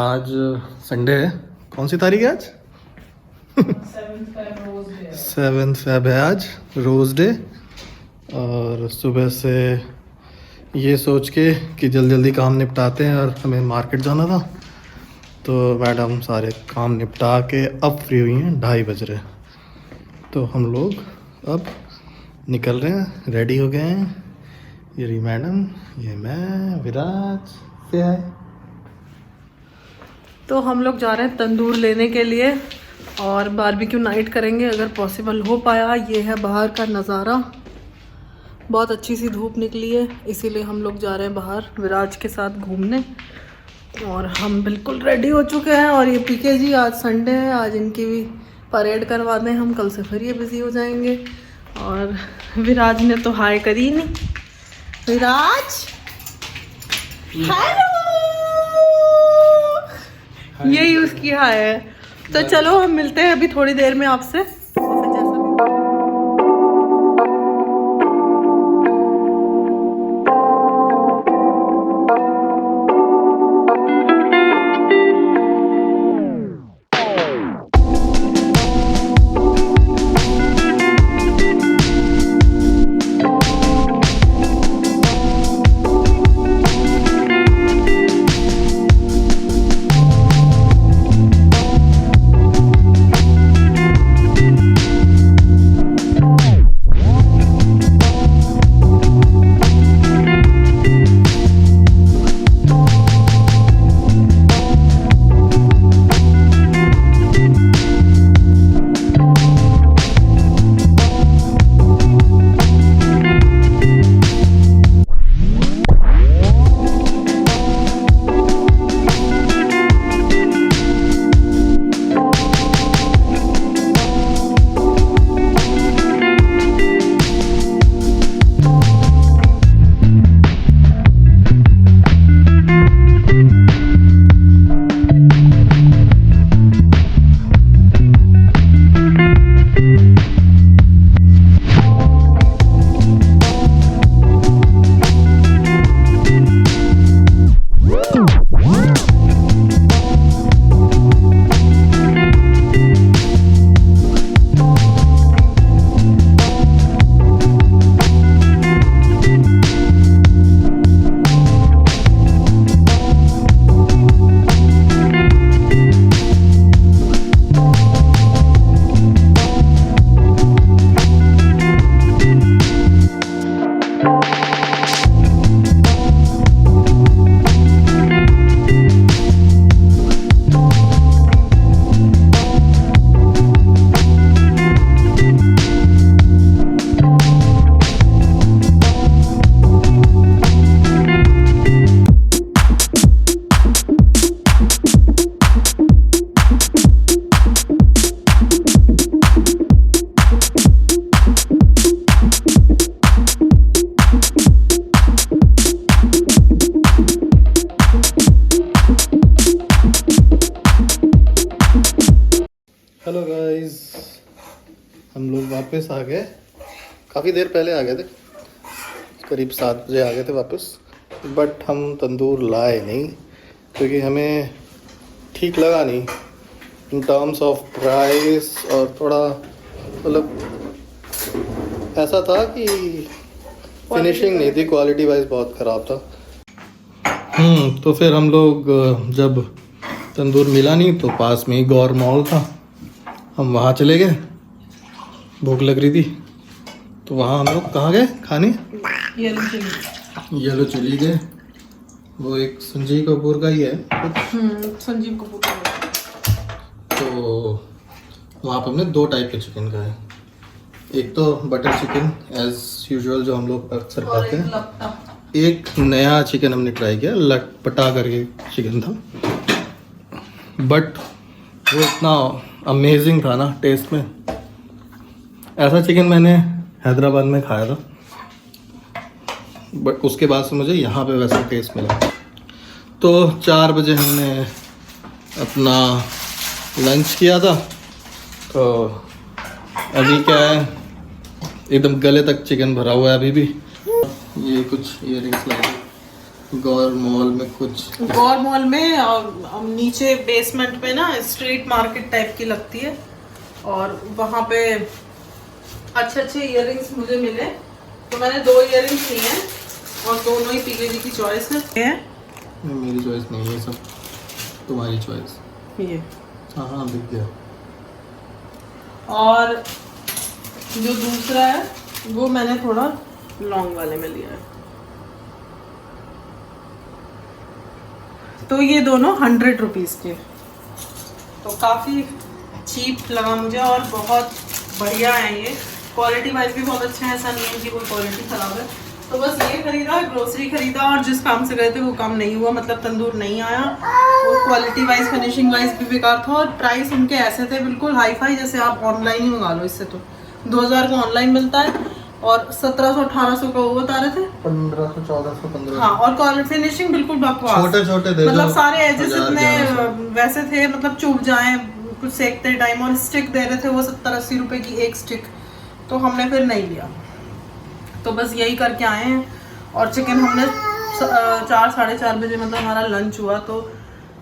आज संडे है। कौन सी तारीख है आज? 7 फेब है आज, रोज़ डे। और सुबह से ये सोच के कि जल्दी जल्दी काम निपटाते हैं और हमें मार्केट जाना था, तो मैडम सारे काम निपटा के अब फ्री हुई हैं। 2:30 बज रहे, तो हम लोग अब निकल रहे हैं, रेडी हो गए हैं। ये रही मैडम, ये मैं, विराज से है। तो हम लोग जा रहे हैं तंदूर लेने के लिए और बारबेक्यू नाइट करेंगे अगर पॉसिबल हो पाया। ये है बाहर का नज़ारा, बहुत अच्छी सी धूप निकली है, इसीलिए हम लोग जा रहे हैं बाहर विराज के साथ घूमने। और हम बिल्कुल रेडी हो चुके हैं। और ये पीके जी, आज संडे है, आज इनकी भी परेड करवा दें हम, कल से फिर ये बिजी हो जाएंगे। और विराज ने तो हाय करी नहीं। विराज हेलो, यही उसकी हाय है। तो चलो हम मिलते हैं अभी थोड़ी देर में आपसे। हेलो गाइस, हम लोग वापस आ गए। काफ़ी देर पहले आ गए थे, करीब 7 बजे आ गए थे वापस। बट हम तंदूर लाए नहीं क्योंकि हमें ठीक लगा नहीं इन टर्म्स ऑफ प्राइस। और थोड़ा मतलब ऐसा था कि फिनिशिंग नहीं थी, क्वालिटी वाइज बहुत ख़राब था। तो फिर हम लोग जब तंदूर मिला नहीं तो पास में ही गौर मॉल था, हम वहाँ चले गए। भूख लग रही थी तो वहाँ हम लोग कहाँ गए खाने? येलो चिली गए। वो एक संजीव कपूर का ही है संजीव कपूर का। तो वहाँ पर हमने 2 टाइप के चिकन खाए। एक तो बटर चिकन एज यूजुअल जो हम लोग अक्सर खाते हैं। एक नया चिकन हमने ट्राई किया, लटपटा करके चिकन था। बट वो इतना अमेजिंग था ना टेस्ट में। ऐसा चिकन मैंने हैदराबाद में खाया था, बट उसके बाद से मुझे यहाँ पे वैसा टेस्ट मिला। तो 4 बजे हमने अपना लंच किया था। तो अभी क्या है, एकदम गले तक चिकन भरा हुआ है अभी भी। ये कुछ इयररिंग्स लाए, गौर मॉल में कुछ गौर मॉल में नीचे बेसमेंट में ना स्ट्रीट मार्केट टाइप की लगती है, और वहाँ पे अच्छे अच्छे इयररिंग्स मुझे मिले, तो मैंने 2 इयररिंग्स लिए हैं और दोनों ही पीके जी की चॉइस है। मेरी चॉइस नहीं है, सब तुम्हारी चॉइस। ये हाँ दिख गया। और जो दूसरा है वो मैंने थोड़ा लॉन्ग वाले में लिया है। तो ये दोनों 100 रुपीज़ के, तो काफ़ी चीप लगा मुझे और बहुत बढ़िया है ये। क्वालिटी वाइज भी बहुत अच्छा है, ऐसा नहीं है कि कोई क्वालिटी ख़राब है। तो बस ये खरीदा, ग्रोसरी खरीदा, और जिस काम से गए थे वो काम नहीं हुआ, मतलब तंदूर नहीं आया, और क्वालिटी वाइज फिनिशिंग वाइज भी बेकार था, और प्राइस उनके ऐसे थे बिल्कुल हाई फाई, जैसे आप ऑनलाइन ही मंगा लो। इससे तो 2000 का ऑनलाइन मिलता है और 1700-1800 का वो बता रहे थे, 1500-1400-1500। हाँ, और फिनिशिंग बिल्कुल बकवास, छोटे छोटे दे मतलब दो, सारे एजेस 1000, इतने 1100। वैसे थे, मतलब चुभ जाए कुछ सेकते टाइम, और स्टिक दे रहे थे वो 70-80 रुपए की एक स्टिक, तो हमने फिर नहीं लिया। तो बस यही करके आए हैं। और चिकन हमने 4-4:30 बजे मतलब हमारा लंच हुआ, तो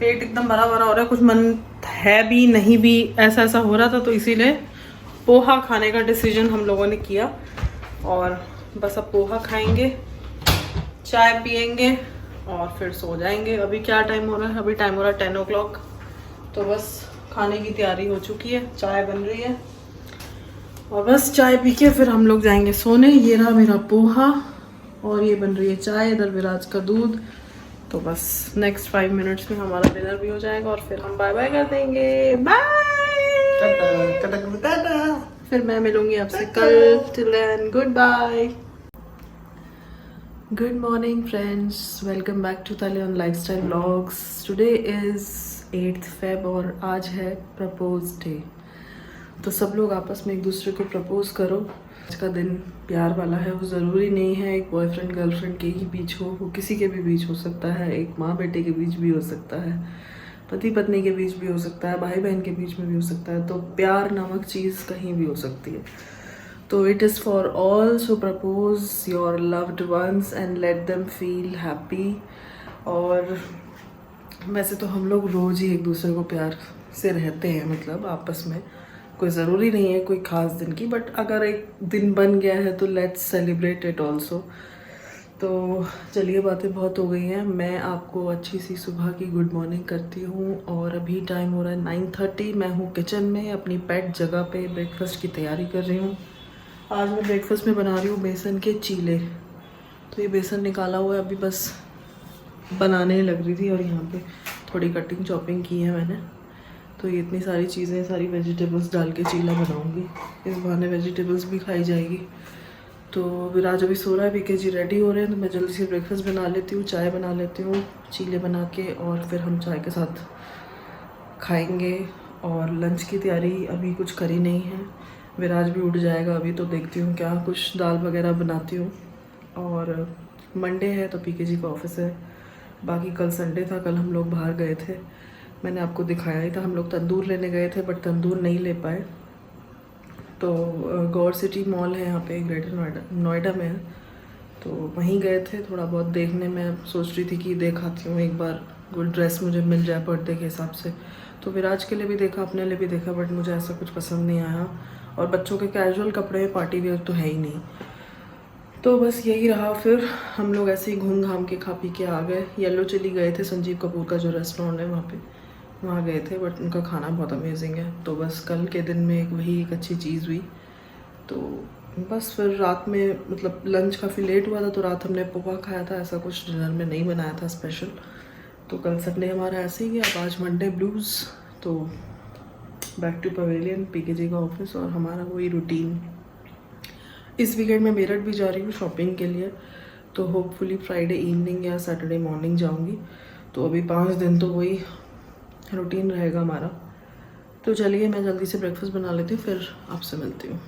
पेट एकदम भरा भरा हो रहा है, कुछ मन है भी नहीं भी, ऐसा ऐसा हो रहा था, तो इसीलिए पोहा खाने का डिसीजन हम लोगों ने किया। और बस अब पोहा खाएंगे, चाय पियेंगे और फिर सो जाएंगे। अभी क्या टाइम हो रहा है? अभी टाइम हो रहा है 10 o'clock। तो बस खाने की तैयारी हो चुकी है, चाय बन रही है, और बस चाय पी के फिर हम लोग जाएंगे सोने। ये रहा मेरा पोहा और ये बन रही है चाय, इधर विराज का दूध। तो बस नेक्स्ट 5 मिनट्स में हमारा डिनर भी हो जाएगा और फिर हम बाय बाय कर देंगे। Bye, tata. फिर मैं मिलूंगी आपसे कल। Till then goodbye. Good morning friends, welcome back to Talian lifestyle vlogs. Today is 8th Feb और आज है प्रपोज डे। तो सब लोग आपस में एक दूसरे को प्रपोज करो। आज का दिन प्यार वाला है, वो ज़रूरी नहीं है एक बॉयफ्रेंड गर्लफ्रेंड के ही बीच हो, वो किसी के भी बीच हो सकता है, एक माँ बेटे के बीच भी हो सकता है, पति पत्नी के बीच भी हो सकता है, भाई बहन के बीच में भी हो सकता है। तो प्यार नामक चीज़ कहीं भी हो सकती है। तो it is for all, so propose your loved ones and let them feel happy. और वैसे तो हम लोग रोज़ ही एक दूसरे को प्यार से रहते हैं, मतलब आपस में, कोई ज़रूरी नहीं है कोई ख़ास दिन की, बट अगर एक दिन बन गया है तो लेट्स सेलिब्रेट इट ऑल्सो। तो चलिए, बातें बहुत हो गई हैं, मैं आपको अच्छी सी सुबह की गुड मॉर्निंग करती हूँ। और अभी टाइम हो रहा है 9:30। मैं हूँ किचन में अपनी पेट जगह पे, ब्रेकफास्ट की तैयारी कर रही हूँ। आज मैं ब्रेकफास्ट में बना रही हूँ बेसन के चीले। तो ये बेसन निकाला हुआ है, अभी बस बनाने लग रही थी, और यहाँ पे थोड़ी कटिंग चॉपिंग की है मैंने। तो ये इतनी सारी चीज़ें, सारी वेजिटेबल्स डाल के चीला बनाऊंगी, इस बहाने वेजिटेबल्स भी खाई जाएगी। तो विराज अभी सो रहा है, पीके जी रेडी हो रहे हैं, तो मैं जल्दी से ब्रेकफास्ट बना लेती हूँ, चाय बना लेती हूँ, चीले बना के, और फिर हम चाय के साथ खाएंगे। और लंच की तैयारी अभी कुछ करी नहीं है, विराज भी उठ जाएगा अभी, तो देखती हूँ क्या कुछ दाल वगैरह बनाती हूँ। और मंडे है तो पीके जी का ऑफिस है, बाकी कल संडे था, कल हम लोग बाहर गए थे, मैंने आपको दिखाया ही था, हम लोग तंदूर लेने गए थे बट तंदूर नहीं ले पाए। तो गौर सिटी मॉल है यहाँ पे, ग्रेटर नोएडा में है, तो वहीं गए थे थोड़ा बहुत देखने में। सोच रही थी कि देख आती हूँ एक बार, कोई ड्रेस मुझे मिल जाए बर्थडे के हिसाब से। तो विराज के लिए भी देखा, अपने लिए भी देखा, बट मुझे ऐसा कुछ पसंद नहीं आया। और बच्चों के कैजुअल कपड़े पार्टी वेयर तो है ही नहीं, तो बस यही रहा। फिर हम लोग ऐसे ही घूम घाम के खा पी के आ गए। येलो चिली गए थे, संजीव कपूर का जो रेस्टोरेंट है वहाँ गए थे, बट उनका खाना बहुत अमेजिंग है। तो बस कल के दिन में वही एक अच्छी चीज़ हुई। तो बस फिर रात में, मतलब लंच काफ़ी लेट हुआ था, तो रात हमने पोहा खाया था, ऐसा कुछ डिनर में नहीं बनाया था स्पेशल। तो कल संडे हमारा ऐसे ही गया, अब आज मंडे ब्लूज़। तो बैक टू पवेलियन, पीके जी का ऑफिस, और हमारा वही रूटीन। इस वीकेंड में मेरठ भी जा रही हूँ शॉपिंग के लिए, तो होपफुली फ्राइडे इवनिंग या सैटरडे मॉर्निंग जाऊँगी। तो अभी 5 दिन तो वही रूटीन रहेगा हमारा। तो चलिए, मैं जल्दी से ब्रेकफास्ट बना लेती हूँ, फिर आपसे मिलती हूँ।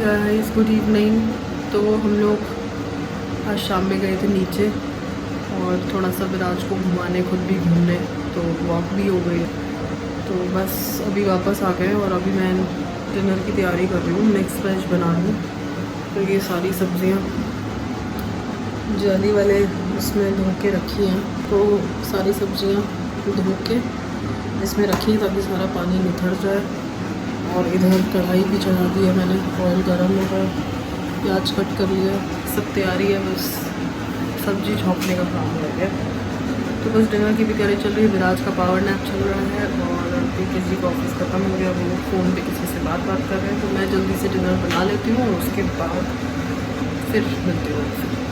Guys, good evening. तो हम लोग आज शाम में गए थे नीचे और थोड़ा सा विराज को घुमाने, खुद भी घूमने, तो वॉक भी हो गई। तो बस अभी वापस आ गए और अभी मैं डिनर की तैयारी कर रही हूँ, मिक्स वेज बना रही हूँ। तो ये सारी सब्जियाँ जाली वाले उसमें धो के रखी हैं, तो सारी सब्जियाँ धो के इसमें रखी ताकि सारा पानी निथर जाए। और इधर कढ़ाई भी चढ़ा दी है मैंने, ऑयल गर्म हो गया, प्याज कट कर लिया, सब तैयारी है, बस सब्जी छोंकने का काम रह गया। तो बस डिनर की भी तैयारी चल रही है। विराज का पावर नैप चल रहा है और किसी का ऑफिस ख़त्म हो गया, वो फ़ोन पे किसी से बात कर रहे हैं। तो मैं जल्दी से डिनर बना लेती हूँ और उसके बाद फिर मिलती हूँ।